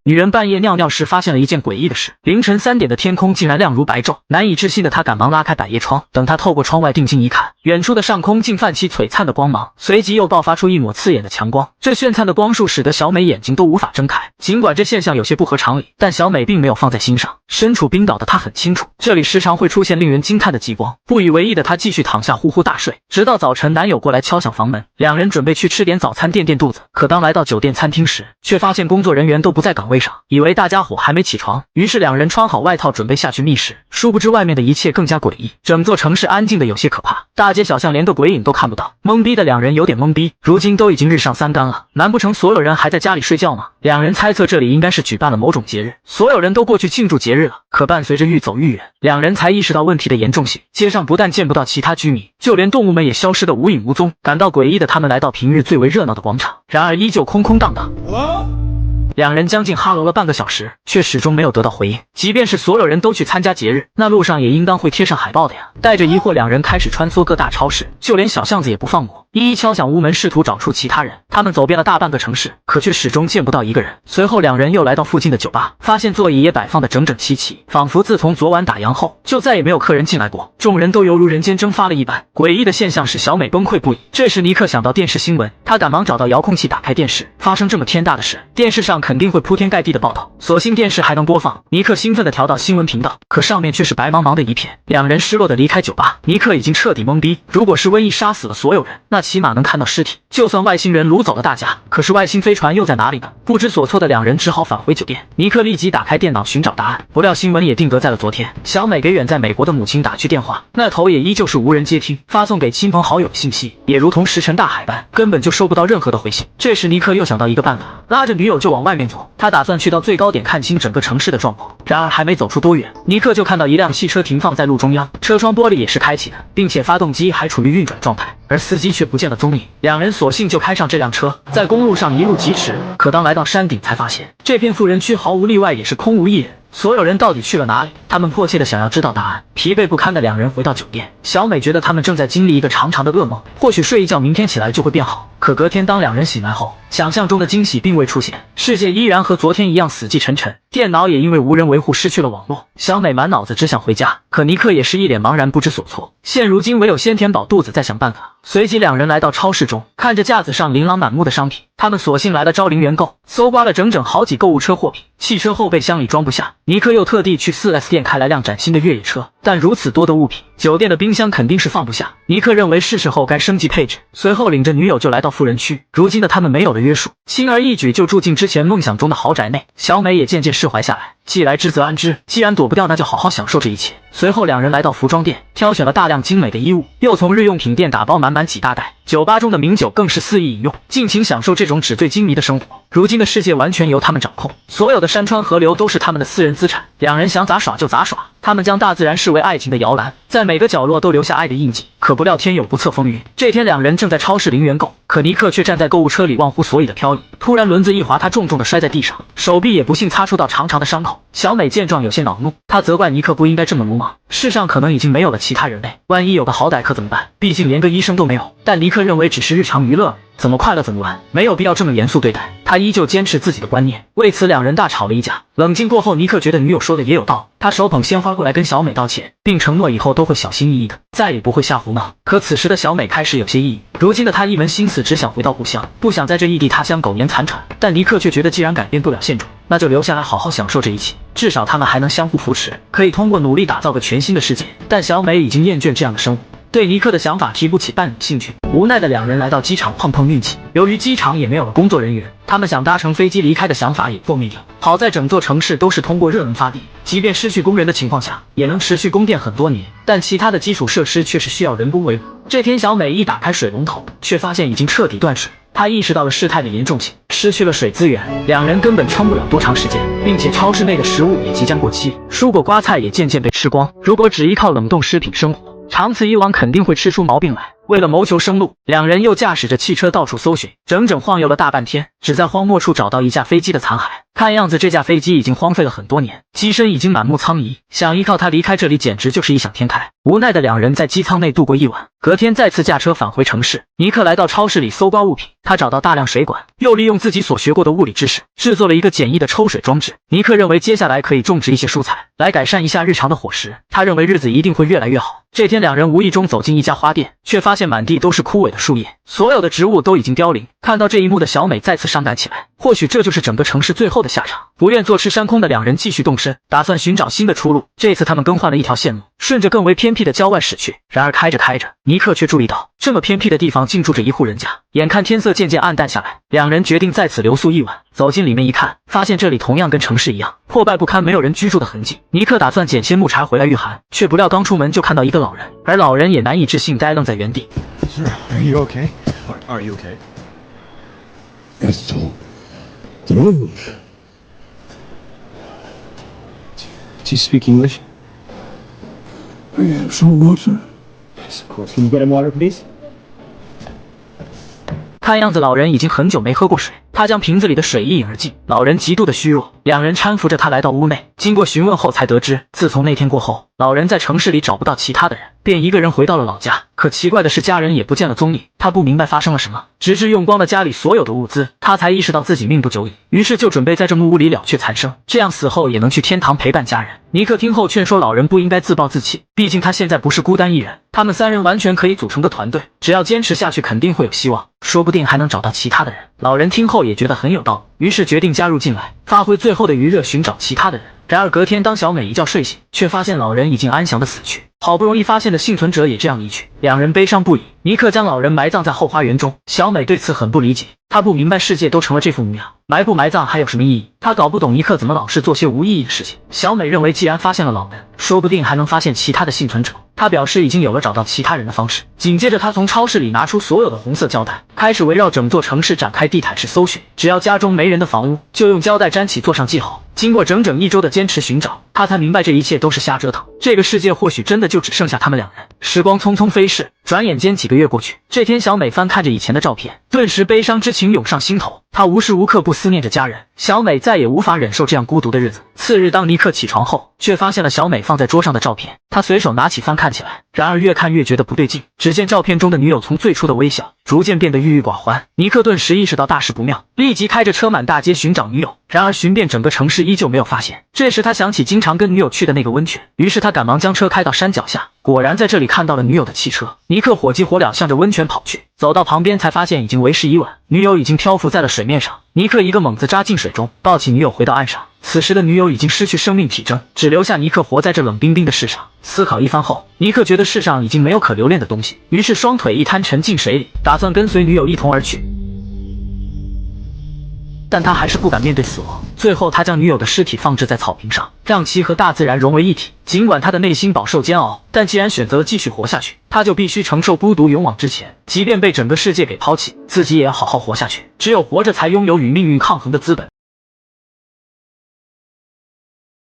女人半夜尿尿时发现了一件诡异的事，凌晨3点的天空竟然亮如白昼。难以置信的她赶忙拉开百叶窗，等她透过窗外定睛一看，远处的上空竟泛起璀璨的光芒，随即又爆发出一抹刺眼的强光。这绚灿的光束使得小美眼睛都无法睁开。尽管这现象有些不合常理，但小美并没有放在心上。身处冰岛的她很清楚，这里时常会出现令人惊叹的极光。不以为意的她继续躺下呼呼大睡，直到早晨男友过来敲响房门，两人准备去吃点早餐垫垫肚子。可当来到酒店餐厅时，却发现工作人员都不在岗位上，以为大家伙还没起床，于是两人穿好外套准备下去觅食。殊不知外面的一切更加诡异，整座城市安静的有些可怕，大街小巷连个鬼影都看不到。懵逼的两人有点懵逼，如今都已经日上3竿了，难不成所有人还在家里睡觉吗？两人猜测这里应该是举办了某种节日，所有人都过去庆祝节日了。可伴随着愈走愈远，两人才意识到问题的严重性。街上不但见不到其他居民，就连动物们也消失得无影无踪。感到诡异的他们来到平日最为热闹的广场，然而依旧空空荡荡。两人将近哈喽了半个小时，却始终没有得到回应。即便是所有人都去参加节日，那路上也应当会贴上海报的呀。带着疑惑，两人开始穿梭各大超市，就连小巷子也不放过，一一敲响屋门，试图找出其他人。他们走遍了大半个城市，可却始终见不到一个人。随后两人又来到附近的酒吧，发现座椅也摆放得整整齐齐，仿佛自从昨晚打烊后就再也没有客人进来过。众人都犹如人间蒸发了一般。诡异的现象使小美崩溃不已。这时尼克想到电视新闻，他赶忙找到遥控器打开电视。发生这么天大的事，电视上肯定会铺天盖地的报道，所幸电视还能播放。尼克兴奋地调到新闻频道，可上面却是白茫茫的一片。两人失落地离开酒吧，尼克已经彻底懵逼。如果是瘟疫杀死了所有人，那起码能看到尸体。就算外星人掳走了大家，可是外星飞船又在哪里呢？不知所措的两人只好返回酒店。尼克立即打开电脑寻找答案，不料新闻也定格在了昨天。小美给远在美国的母亲打去电话，那头也依旧是无人接听，发送给亲朋好友的信息也如同石沉大海般，根本就收不到任何的回信。这时尼克又想到一个办法，拉着女友就往外面走。他打算去到最高点看清整个城市的状况。然而还没走出多远，尼克就看到一辆汽车停放在路中央，车窗玻璃也是开启的，并且发动机还处于运转状态，而司机却不见了踪影。两人索性就开上这辆车，在公路上一路疾驰。可当来到山顶，才发现这片富人区毫无例外也是空无一人。所有人到底去了哪里？他们迫切地想要知道答案。疲惫不堪的两人回到酒店，小美觉得他们正在经历一个长长的噩梦，或许睡一觉，明天起来就会变好。可隔天当两人醒来后，想象中的惊喜并未出现，世界依然和昨天一样死气沉沉，电脑也因为无人维护失去了网络。小美满脑子只想回家，可尼克也是一脸茫然不知所措。现如今唯有先填饱肚子，再想办法。随即两人来到超市中，看着架子上琳琅满目的商品，他们索性来了招零元购，搜刮了整整好几购物车货品。汽车后备箱里装不下，尼克又特地去 4S 店开来辆崭新的越野车，但如此多的物品，酒店的冰箱肯定是放不下。尼克认为是时候该升级配置，随后领着女友就来到富人区。如今的他们没有了约束，轻而易举就住进之前梦想中的豪宅内。小美也渐渐释怀下来，既来之则安之，既然躲不掉，那就好好享受这一切。随后两人来到服装店，挑选了大量精美的衣物，又从日用品店打包满满几大袋。酒吧中的名酒更是肆意饮用，尽情享受这种纸醉金迷的生活。如今的世界完全由他们掌控，所有的山川河流都是他们的私人资产。两人想咋耍就咋耍，他们将大自然视为爱情的摇篮，在每个角落都留下爱的印记。可不料天有不测风云，这天两人正在超市零元购，可尼克却站在购物车里忘乎所以的飘逸。突然轮子一滑，他重重的摔在地上，手臂也不幸擦出道长长的伤口。小美见状有些恼怒，她责怪尼克不应该这么鲁莽，世上可能已经没有了其他人类，万一有个好歹可怎么办？毕竟连个医生都没有。但尼克认为只是日常娱乐，怎么快乐怎么玩，没有必要这么严肃对待。他依旧坚持自己的观念，为此两人大吵了一架。冷静过后，尼克觉得女友说的也有道理，他手捧鲜花过来跟小美道歉，并承诺以后都会小心翼翼的，再也不会瞎胡闹。可此时的小美开始有些抑郁，如今的她一门心思只想回到故乡，不想在这异地他乡苟延残喘。但尼克却觉得既然改变不了现状，那就留下来好好享受这一切，至少他们还能相互扶持，可以通过努力打造个全新的世界。但小美已经厌倦这样的生活，对尼克的想法提不起半点兴趣。无奈的两人来到机场碰碰运气，由于机场也没有了工作人员，他们想搭乘飞机离开的想法也破灭掉。好在整座城市都是通过热能发电，即便失去工人的情况下，也能持续供电很多年。但其他的基础设施却是需要人工维护。这天小美一打开水龙头，却发现已经彻底断水。她意识到了事态的严重性，失去了水资源，两人根本撑不了多长时间，并且超市内的食物也即将过期，蔬果瓜菜也渐渐被吃光。如果只依靠冷冻食品生活，长此以往肯定会吃出毛病来。为了谋求生路，两人又驾驶着汽车到处搜寻，整整晃悠了大半天，只在荒漠处找到一架飞机的残骸。看样子这架飞机已经荒废了很多年，机身已经满目苍夷，想依靠它离开这里简直就是异想天开。无奈的两人在机舱内度过一晚，隔天再次驾车返回城市。尼克来到超市里搜刮物品，他找到大量水管，又利用自己所学过的物理知识制作了一个简易的抽水装置。尼克认为接下来可以种植一些蔬菜，来改善一下日常的伙食，他认为日子一定会越来越好。这天两人无意中走进一家花店，却发现满地都是枯萎的树叶，所有的植物都已经凋零。看到这一幕的小美再次伤感起来，或许这就是整个城市最后的下场。不愿坐吃山空的两人继续动身，打算寻找新的出路。这次他们更换了一条线路，顺着更为偏僻的郊外驶去。然而开着开着，尼克却注意到这么偏僻的地方竟住着一户人家。眼看天色渐渐暗淡下来，两人决定在此留宿一晚。走进里面一看，发现这里同样跟城市一样破败不堪，没有人居住的痕迹。尼克打算捡些木柴回来御寒，却不料刚出门就看到一个老人，而老人也难以置信，呆愣在原地。 Sir, are you okay? Are you okay? That's all. The road. Do you speak English? I have some water. Yes, of course. Can you get him water, please? 看样子老人已经很久没喝过水，他将瓶子里的水一饮而尽。老人极度的虚弱，两人搀扶着他来到屋内。经过询问后才得知，自从那天过后，老人在城市里找不到其他的人，便一个人回到了老家。可奇怪的是，家人也不见了踪影。他不明白发生了什么，直至用光了家里所有的物资，他才意识到自己命不久矣。于是就准备在这木屋里了却残生，这样死后也能去天堂陪伴家人。尼克听后劝说老人不应该自暴自弃，毕竟他现在不是孤单一人，他们三人完全可以组成个团队，只要坚持下去，肯定会有希望，说不定还能找到其他的人。老人听后也觉得很有道理，于是决定加入进来，发挥最后的余热寻找其他的人。然而隔天，当小美一觉睡醒，却发现老人已经安详的死去，好不容易发现的幸存者也这样离去，两人悲伤不已。尼克将老人埋葬在后花园中，小美对此很不理解，她不明白世界都成了这副模样，埋不埋葬还有什么意义？她搞不懂尼克怎么老是做些无意义的事情。小美认为既然发现了老人，说不定还能发现其他的幸存者。她表示已经有了找到其他人的方式。紧接着，她从超市里拿出所有的红色胶带，开始围绕整座城市展开地毯式搜寻。只要家中没人的房屋，就用胶带粘起做上记号。经过整整1周的坚持寻找，她才明白这一切都是瞎折腾。这个世界或许真的就只剩下他们两人。时光匆匆飞逝，转眼间几个月过去。这天，小美翻看着以前的照片，顿时悲伤之情涌上心头。她无时无刻不思念着家人。小美再也无法忍受这样孤独的日子。次日，当尼克起床后，却发现了小美放在桌上的照片。他随手拿起翻看起来，然而越看越觉得不对劲。只见照片中的女友从最初的微笑，逐渐变得郁郁寡欢。尼克顿时意识到大事不妙，立即开着车满大街寻找女友。然而寻遍整个城市，依旧没有发现。这时他想起经常跟女友去的那个温泉，于是他赶忙将车开到山脚下，果然在这里看到了女友的汽车。尼克火急火燎向着温泉跑去，走到旁边才发现已经为时已晚，女友已经漂浮在了水面上。尼克一个猛子扎进水中，抱起女友回到岸上。此时的女友已经失去生命体征，只留下尼克活在这冷冰冰的世上。思考一番后，尼克觉得世上已经没有可留恋的东西，于是双腿一摊沉进水里，打算跟随女友一同而去。但他还是不敢面对死亡。最后，他将女友的尸体放置在草坪上，让其和大自然融为一体。尽管他的内心饱受煎熬，但既然选择了继续活下去，他就必须承受孤独勇往直前。即便被整个世界给抛弃，自己也要好好活下去。只有活着，才拥有与命运抗衡的资本。